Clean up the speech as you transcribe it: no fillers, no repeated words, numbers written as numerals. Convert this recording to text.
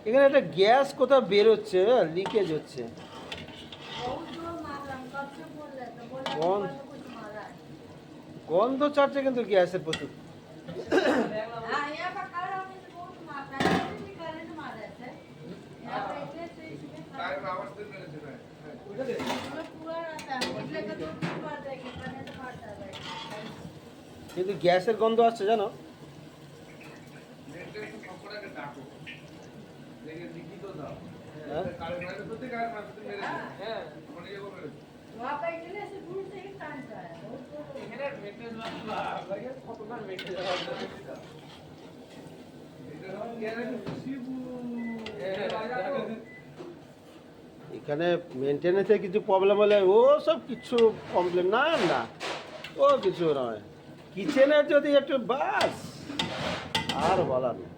এখানে একটা গ্যাস কোথাও বেরোচ্ছে, লিকেজ হচ্ছে। গন্ধ গন্ধ ছাড়ছে কিন্তু গ্যাসের প্রচুর। কিন্তু গ্যাসের গন্ধ আসছে জানো। এখানে মেনটেনেন্সের কিছু প্রবলেম হলে ও সব কিছু প্রবলেম না, না ও কিছু নয়। কিচেনের যদি একটু বাস আর বলার নেই।